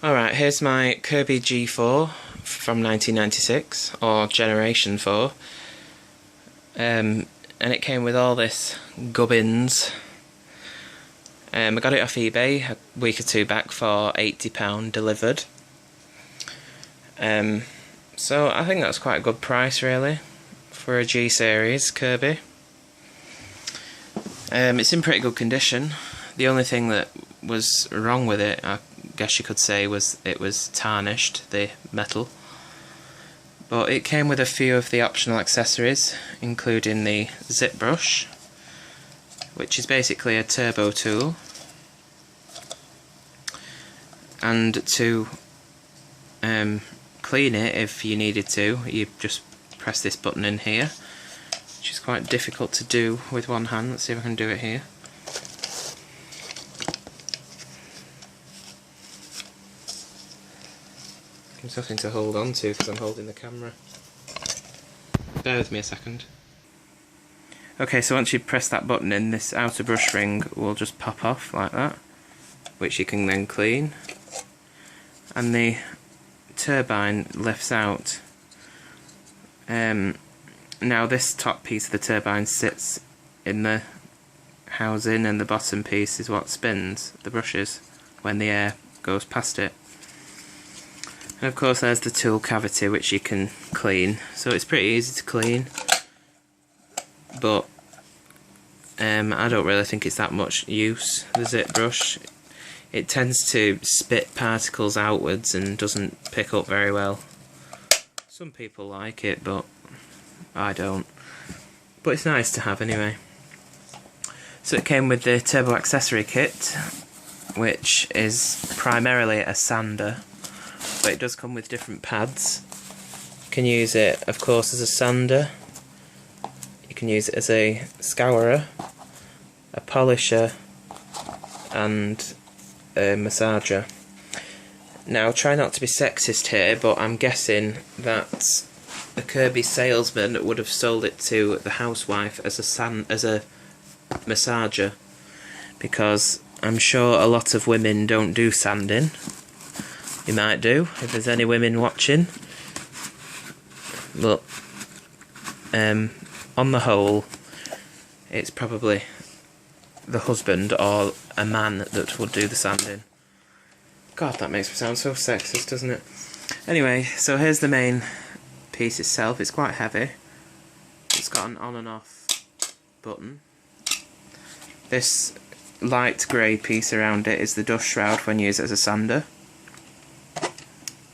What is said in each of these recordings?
Alright, here's my Kirby G4 from 1996, or Generation 4. And it came with all this gubbins. I got it off eBay a week or two back for £80 delivered. So I think that's quite a good price really for a G series Kirby. It's in pretty good condition. The only thing that was wrong with it, I guess you could say, was it was tarnished, the metal. But it came with a few of the optional accessories, including the zip brush, which is basically a turbo tool, and to clean it, if you needed to, you just press this button in here, which is quite difficult to do with one hand. Let's see if I can do it here. There's nothing to hold on to because I'm holding the camera. Bear with me a second. Okay, so once you press that button in, this outer brush ring will just pop off like that, which you can then clean. And the turbine lifts out. Now this top piece of the turbine sits in the housing, and the bottom piece is what spins the brushes when the air goes past it. And of course there's the tool cavity, which you can clean, so it's pretty easy to clean, but I don't really think it's that much use, the zip brush. It tends to spit particles outwards and doesn't pick up very well. Some people like it, but I don't. But it's nice to have anyway. So it came with the Turbo Accessory Kit, which is primarily a sander, but it does come with different pads. You can use it, of course, as a sander. You can use it as a scourer, a polisher, and a massager. Now, try not to be sexist here, but I'm guessing that the Kirby salesman would have sold it to the housewife as a massager, because I'm sure a lot of women don't do sanding. You might do, if there's any women watching. But on the whole, it's probably the husband or a man that would do the sanding. God, that makes me sound so sexist, doesn't it? Anyway, so here's the main piece itself. It's quite heavy. It's got an on and off button. This light grey piece around it is the dust shroud when used as a sander.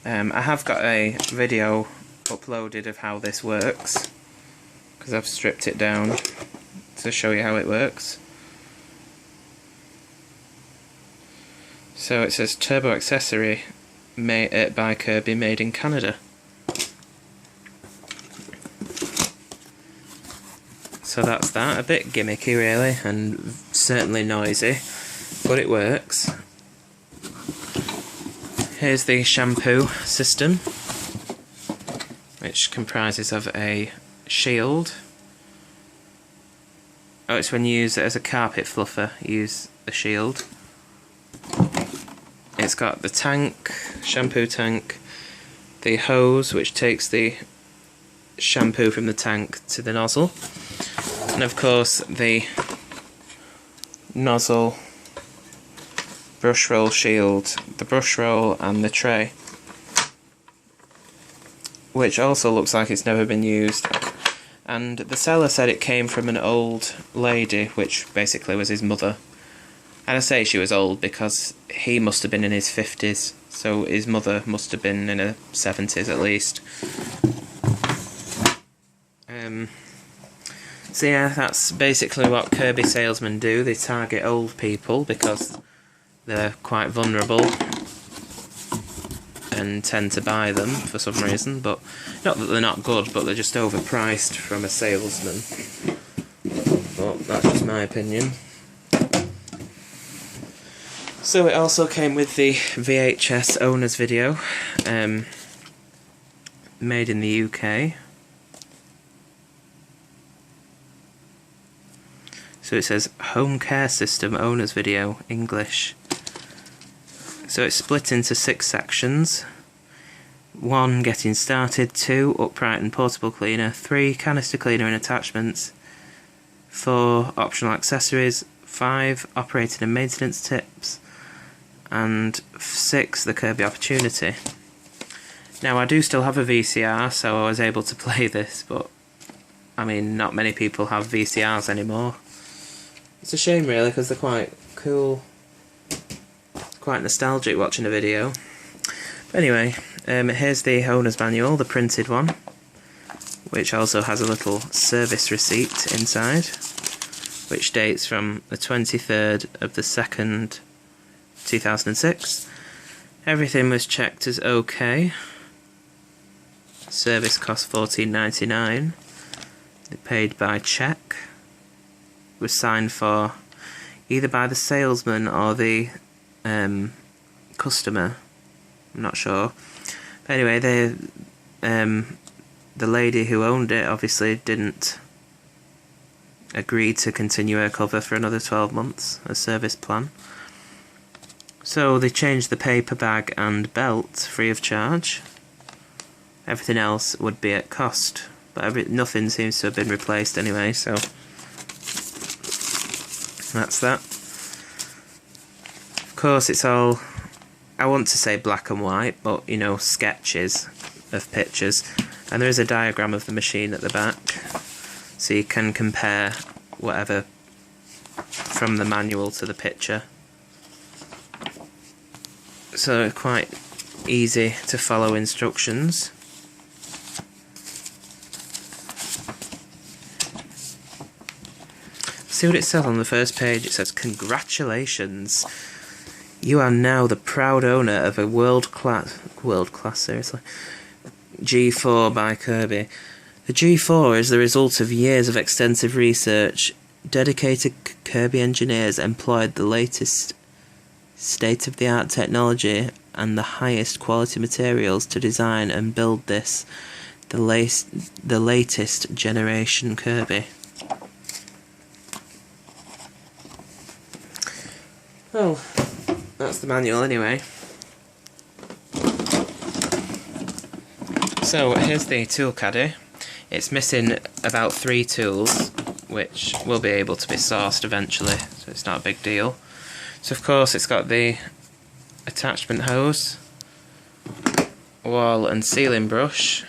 I have got a video uploaded of how this works, because I've stripped it down to show you how it works. So it says Turbo Accessory made by Kirby, made in Canada. So that's that. A bit gimmicky really, and certainly noisy, but it works. Here's the shampoo system, which comprises of a shield. Oh, it's when you use it as a carpet fluffer, use the shield. It's got the tank, shampoo tank, the hose which takes the shampoo from the tank to the nozzle, and of course the nozzle Brushroll shield, the Brushroll and the tray, which also looks like it's never been used. And the seller said it came from an old lady, which basically was his mother. And I say she was old because he must have been in his 50s, so his mother must have been in her 70s at least. So yeah, that's basically what Kirby salesmen do. They target old people because they're quite vulnerable and tend to buy them for some reason, but not that they're not good, but they're just overpriced from a salesman. But that's just my opinion. So it also came with the Vhs Owners video, made in the UK. So it says Home Care System Owners Video, English. So it's split into 6 sections. 1 getting started, 2 upright and portable cleaner, 3 canister cleaner and attachments, 4 optional accessories, 5 operating and maintenance tips, and 6 the Kirby opportunity. Now I do still have a VCR, so I was able to play this, but I mean not many people have VCRs anymore. It's a shame really, because they're quite cool, quite nostalgic watching a video. But anyway, here's the owner's manual, the printed one, which also has a little service receipt inside, which dates from the 23rd of the 2nd, 2006. Everything was checked as okay. Service cost $14.99. They paid by cheque. Was signed for either by the salesman or the customer. I'm not sure. But anyway, the lady who owned it obviously didn't agree to continue her cover for another 12 months, a service plan. So they changed the paper bag and belt free of charge. Everything else would be at cost, but nothing seems to have been replaced anyway, so that's that. Of course it's all, I want to say black and white, but you know, sketches of pictures, and there is a diagram of the machine at the back, so you can compare whatever from the manual to the picture. So quite easy to follow instructions. See what it says on the first page. It says, "Congratulations, you are now the proud owner of a world-class seriously, G4 by Kirby. The G4 is the result of years of extensive research. Dedicated Kirby engineers employed the latest state-of-the-art technology and the highest quality materials to design and build this, the latest generation Kirby." Well, that's the manual anyway. So here's the tool caddy. It's missing about 3 tools, which will be able to be sourced eventually, so it's not a big deal. So of course it's got the attachment hose, wall and sealing brush,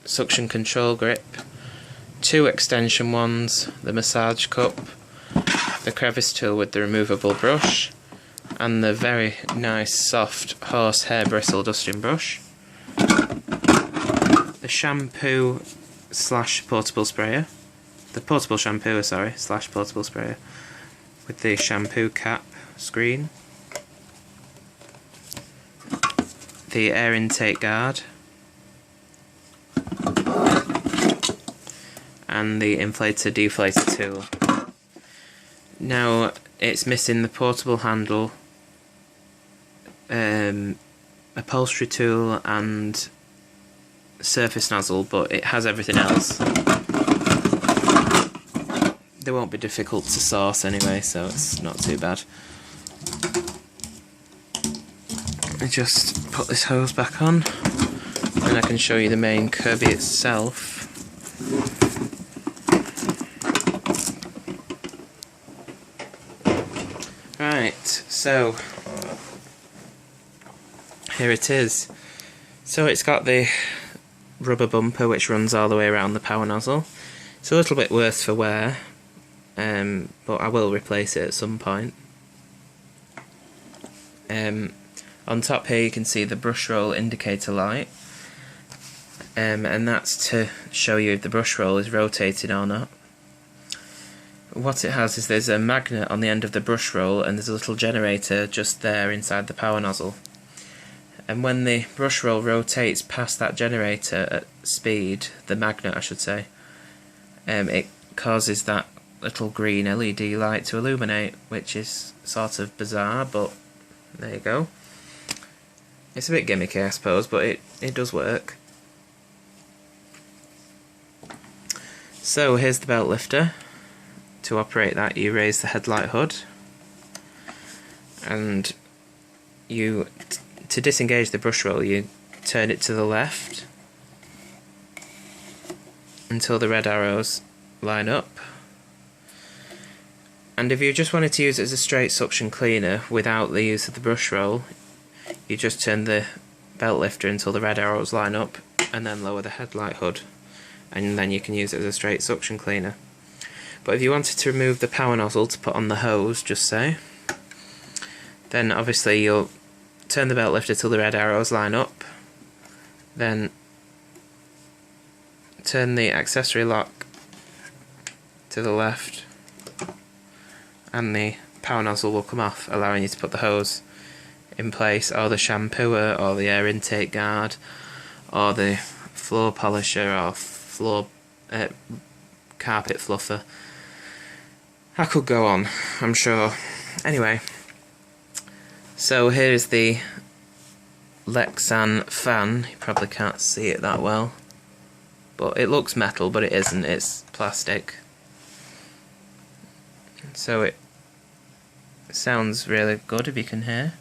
suction control grip, 2 extension ones, the massage cup, the crevice tool with the removable brush, and the very nice soft horsehair bristle dusting brush, the shampoo slash portable sprayer, the portable shampooer, sorry, slash portable sprayer, with the shampoo cap screen, the air intake guard, and the inflator deflator tool. Now it's missing the portable handle, upholstery tool and surface nozzle, but it has everything else. They won't be difficult to source anyway, so it's not too bad. I just put this hose back on and I can show you the main Kirby itself. Right, so here it is. So it's got the rubber bumper which runs all the way around the power nozzle. It's a little bit worse for wear, but I will replace it at some point. On top here you can see the Brushroll indicator light, and that's to show you if the Brushroll is rotating or not. What it has is there's a magnet on the end of the Brushroll and there's a little generator just there inside the power nozzle. And when the Brushroll rotates past that generator at speed, the magnet I should say, it causes that little green LED light to illuminate, which is sort of bizarre, but there you go. It's a bit gimmicky I suppose, but it does work. So here's the belt lifter. To operate that you raise the headlight hood, and to disengage the brush roll, you turn it to the left until the red arrows line up. And if you just wanted to use it as a straight suction cleaner without the use of the brush roll, you just turn the belt lifter until the red arrows line up and then lower the headlight hood, and then you can use it as a straight suction cleaner. But if you wanted to remove the power nozzle to put on the hose, just say, then obviously you'll turn the belt lifter till the red arrows line up, then turn the accessory lock to the left, and the power nozzle will come off, allowing you to put the hose in place, or the shampooer, or the air intake guard, or the floor polisher, or floor carpet fluffer. I could go on, I'm sure. Anyway, so here's the Lexan Fan. You probably can't see it that well, but it looks metal, but it isn't, it's plastic. So it sounds really good if you can hear.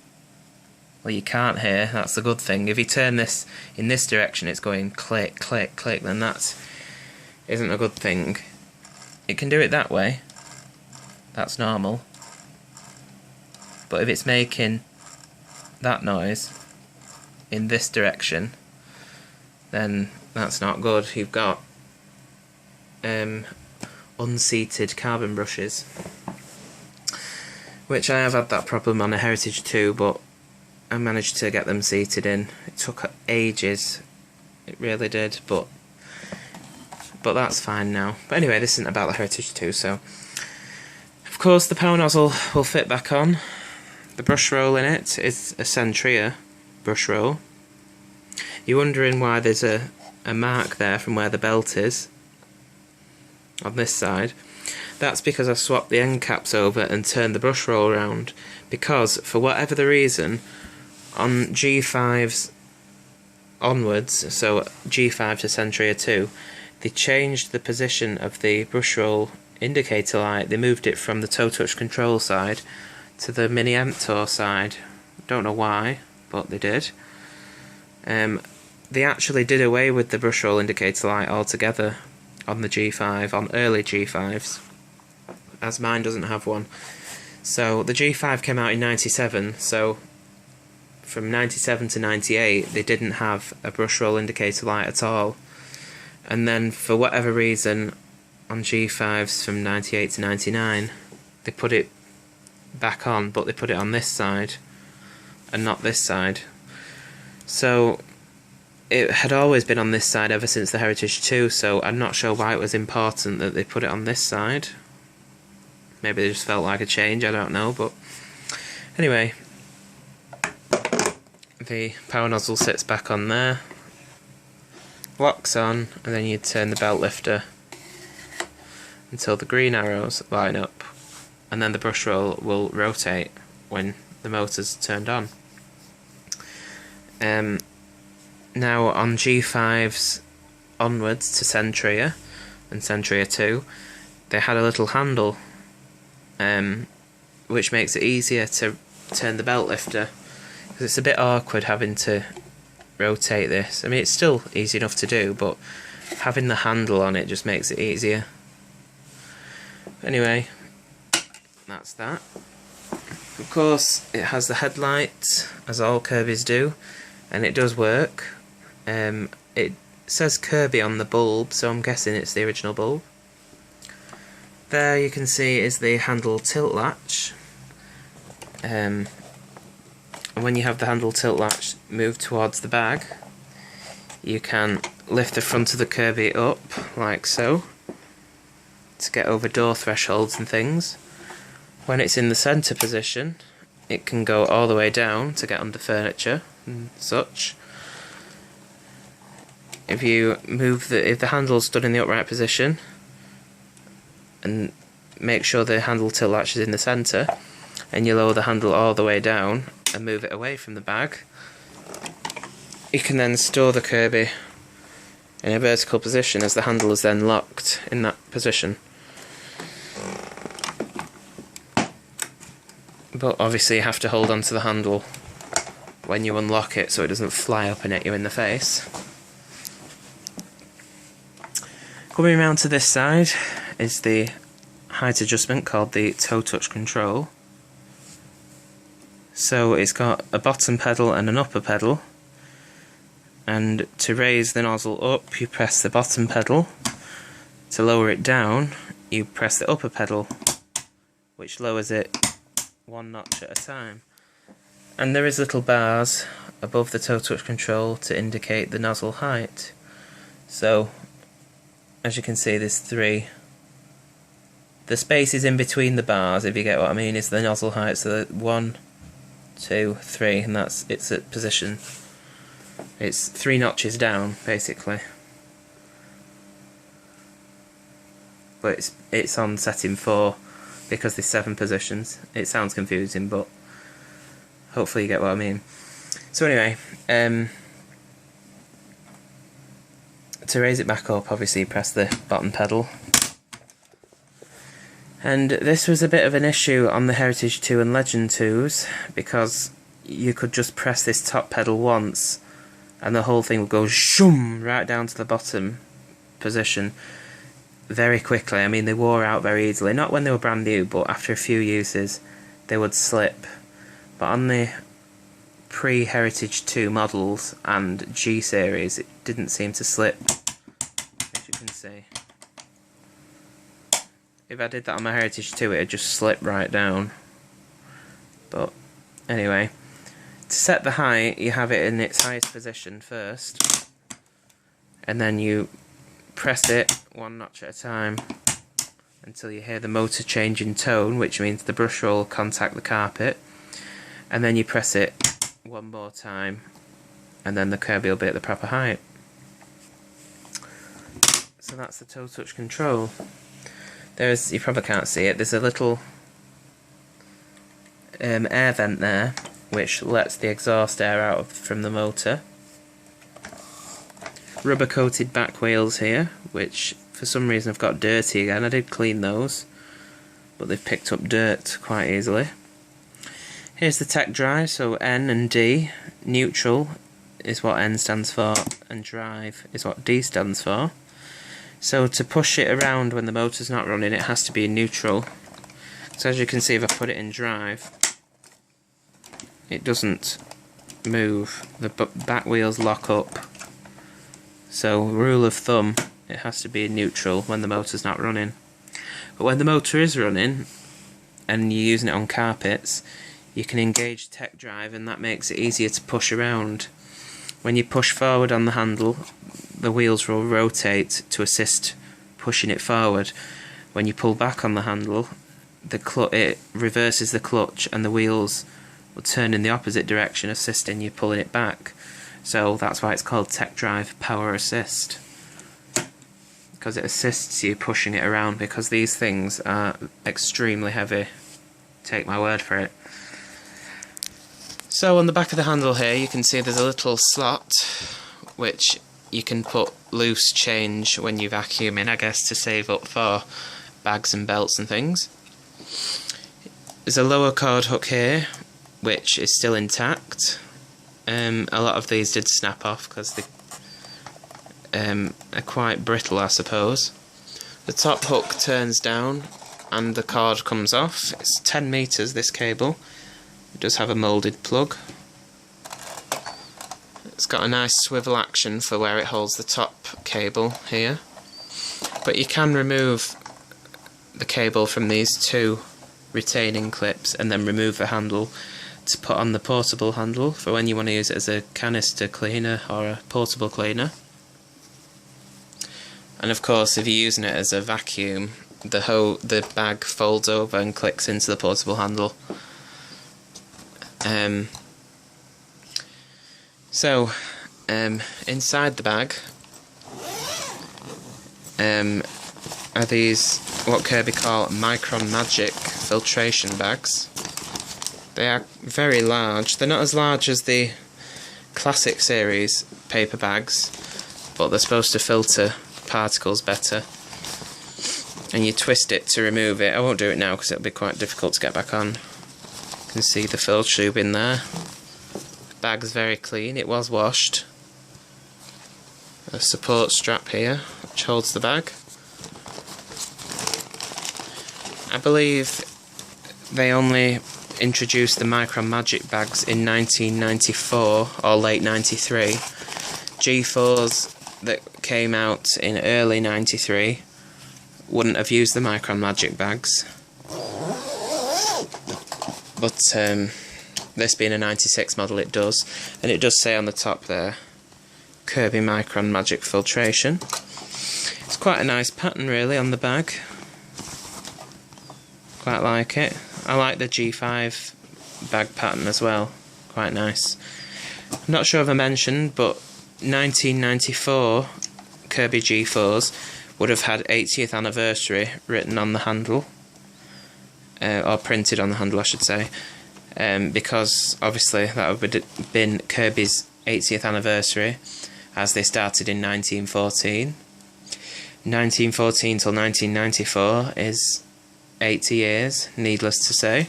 Well, you can't hear, that's the good thing. If you turn this in this direction, it's going click, click, click, then that isn't a good thing. It can do it that way, that's normal. But if it's making that noise in this direction, then that's not good. You've got unseated carbon brushes, which I have had that problem on a Heritage 2, but I managed to get them seated in. It took ages, it really did, but that's fine now. But anyway, this isn't about the Heritage 2, so of course the power nozzle will fit back on. The brush roll in it is a Centria brush roll. You're wondering why there's a mark there from where the belt is on this side. That's because I swapped the end caps over and turned the brush roll around, because for whatever the reason on G5s onwards, so G5 to Centria 2, they changed the position of the brush roll indicator light. They moved it from the toe touch control side to the mini Emptor side. Don't know why, but they did. They actually did away with the brush roll indicator light altogether on the G5, on early G5s, as mine doesn't have one. So the G5 came out in 97, so from 97 to 98 they didn't have a brush roll indicator light at all. And then for whatever reason on G5s from 98 to 99 they put it back on, but they put it on this side and not this side. So it had always been on this side ever since the Heritage 2, so I'm not sure why it was important that they put it on this side. Maybe they just felt like a change, I don't know, but anyway, the power nozzle sits back on there, locks on, and then you turn the belt lifter until the green arrows line up, and then the brush roll will rotate when the motor's turned on. Now on G5s onwards to Centria and Centria 2, they had a little handle, which makes it easier to turn the belt lifter, because it's a bit awkward having to rotate this. I mean, it's still easy enough to do, but having the handle on it just makes it easier. Anyway, that's that. Of course, it has the headlight, as all Kirbys do, and it does work. It says Kirby on the bulb, so I'm guessing it's the original bulb. There you can see is the handle tilt latch. And when you have the handle tilt latch moved towards the bag, you can lift the front of the Kirby up, like so, to get over door thresholds and things. When it's in the centre position, it can go all the way down to get under furniture and such. If the handle's stood in the upright position, and make sure the handle tilt latch is in the centre, and you lower the handle all the way down and move it away from the bag, you can then store the Kirby in a vertical position as the handle is then locked in that position. but obviously you have to hold onto the handle when you unlock it so it doesn't fly up and hit you in the face. Coming around to this side is the height adjustment called the toe touch control. So it's got a bottom pedal and an upper pedal, and to raise the nozzle up you press the bottom pedal, to lower it down you press the upper pedal, which lowers it one notch at a time. And there is little bars above the toe touch control to indicate the nozzle height. So as you can see, there's 3. The spaces in between the bars, if you get what I mean, is the nozzle height. So 1, 2, 3, and it's at position. It's 3 notches down, basically. But it's on setting 4 because there's 7 positions. It sounds confusing, but hopefully you get what I mean. So anyway, to raise it back up, obviously you press the bottom pedal. And this was a bit of an issue on the Heritage 2 and Legend 2s, because you could just press this top pedal once and the whole thing would go shoom right down to the bottom position very quickly. I mean, they wore out very easily. Not when they were brand new, but after a few uses they would slip. But on the pre-Heritage 2 models and G series, it didn't seem to slip, as you can see. If I did that on my Heritage 2, it would just slip right down. But anyway, to set the height, you have it in its highest position first, and then you press it 1 notch at a time until you hear the motor change in tone, which means the brush roll will contact the carpet, and then you press it 1 more time and then the Kirby will be at the proper height. So that's the toe touch control. There's, you probably can't see it, there's a little air vent there which lets the exhaust air out from the motor. Rubber coated back wheels here, which for some reason have got dirty again. I did clean those, but they've picked up dirt quite easily. Here's the tech drive, so N and D. Neutral is what N stands for, and drive is what D stands for. So to push it around when the motor's not running, it has to be in neutral. So as you can see, if I put it in drive, it doesn't move. The back wheels lock up. So rule of thumb, it has to be in neutral when the motor's not running. But when the motor is running and you're using it on carpets, you can engage tech drive, and that makes it easier to push around. When you push forward on the handle, the wheels will rotate to assist pushing it forward. When you pull back on the handle, it reverses the clutch and the wheels will turn in the opposite direction, assisting you pulling it back. So that's why it's called tech drive power assist, because it assists you pushing it around, because these things are extremely heavy. Take my word for it. So on the back of the handle here you can see there's a little slot which you can put loose change when you vacuum in, I guess, to save up for bags and belts and things. There's a lower cord hook here which is still intact. A lot of these did snap off because they are quite brittle, I suppose. The top hook turns down and the cord comes off. It's 10 meters, this cable. It does have a moulded plug. It's got a nice swivel action for where it holds the top cable here. But you can remove the cable from these 2 retaining clips and then remove the handle to put on the portable handle for when you want to use it as a canister cleaner or a portable cleaner. And of course, if you're using it as a vacuum, the bag folds over and clicks into the portable handle. Inside the bag are these what Kirby call Micron Magic filtration bags. They are very large. They're not as large as the classic series paper bags, but they're supposed to filter particles better. And you twist it to remove it. I won't do it now because it'll be quite difficult to get back on. can see the fill tube in there. The bag's very clean, it was washed. A support strap here which holds the bag. I believe they only introduced the Micron Magic bags in 1994 or late 93. G4s that came out in early 93 wouldn't have used the Micron Magic bags. But this being a 96 model, it does. And it does say on the top there, Kirby Micron Magic Filtration. It's quite a nice pattern really on the bag. Quite like it. I like the G5 bag pattern as well. Quite nice. I'm not sure if I mentioned, but 1994 Kirby G4s would have had 80th anniversary written on the handle. Or printed on the handle, I should say. Because obviously that would have been Kirby's 80th anniversary as they started in 1914. 1914 till 1994 is 80 years, needless to say.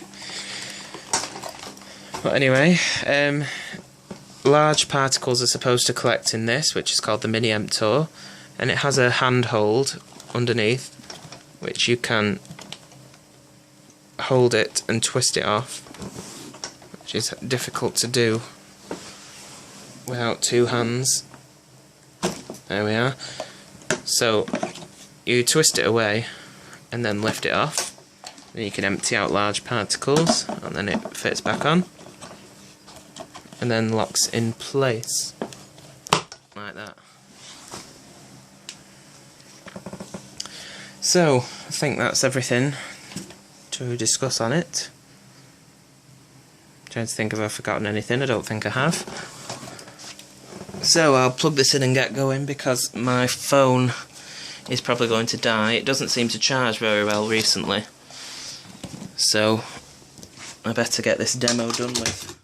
But anyway, large particles are supposed to collect in this, which is called the Mini Emptor, and it has a handhold underneath, which you can hold it and twist it off, which is difficult to do without two hands. There we are. So you twist it away and then lift it off. Then you can empty out large particles and then it fits back on and then locks in place like that. So I think that's everything to discuss on it. Trying to think if I've forgotten anything. I don't think I have. So I'll plug this in and get going because my phone is probably going to die. It doesn't seem to charge very well recently. So I better get this demo done with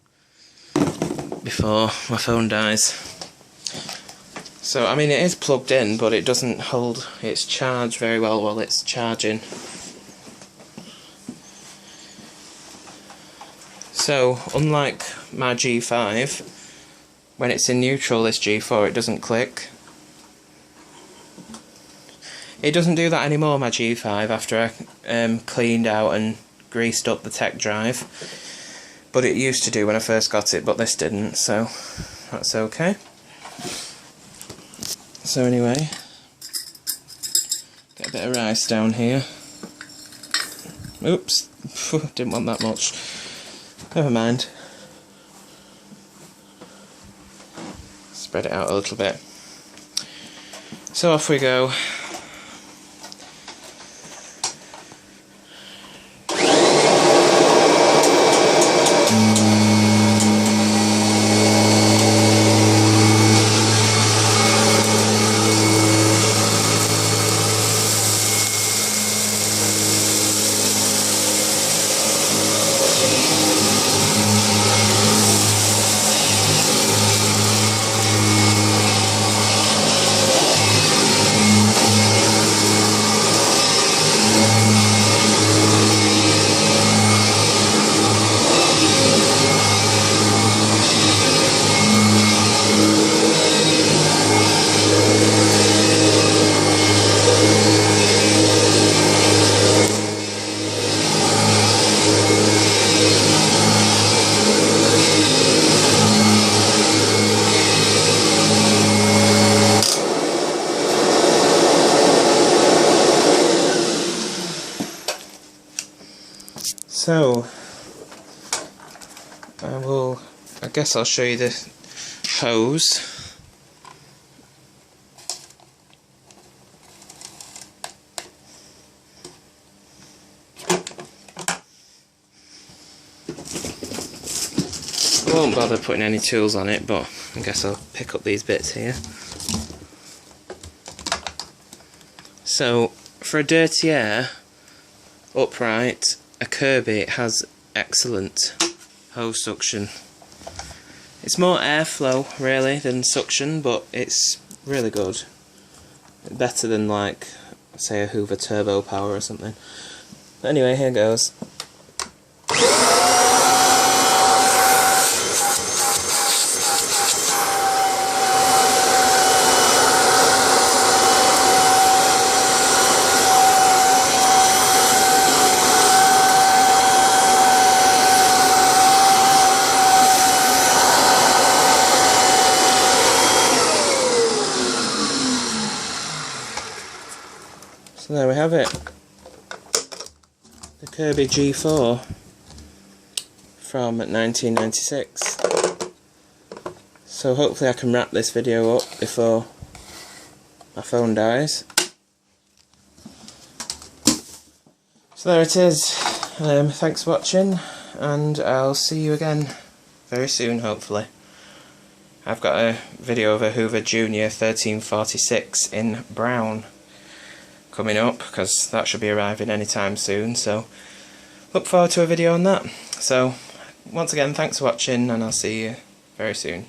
before my phone dies. So I mean it is plugged in, but it doesn't hold its charge very well while it's charging. So unlike my G5, when it's in neutral, this G4, it doesn't click. It doesn't do that anymore, my G5, after I cleaned out and greased up the tech drive. But it used to do when I first got it, but this didn't, so that's okay. So anyway, get a bit of rice down here. Oops, didn't want that much. Never mind. Spread it out a little bit. So off we go. So I guess I'll show you the hose. I won't bother putting any tools on it, but I guess I'll pick up these bits here. So for a dirty air upright, a Kirby has excellent hose suction. It's more airflow really than suction, but it's really good. Better than like say a Hoover Turbo Power or something. But anyway, here goes. have it. The Kirby G4 from 1996. So hopefully I can wrap this video up before my phone dies. So there it is. Thanks for watching, and I'll see you again very soon, hopefully. I've got a video of a Hoover Junior 1346 in brown coming up, because that should be arriving anytime soon, so look forward to a video on that. So once again, thanks for watching, and I'll see you very soon.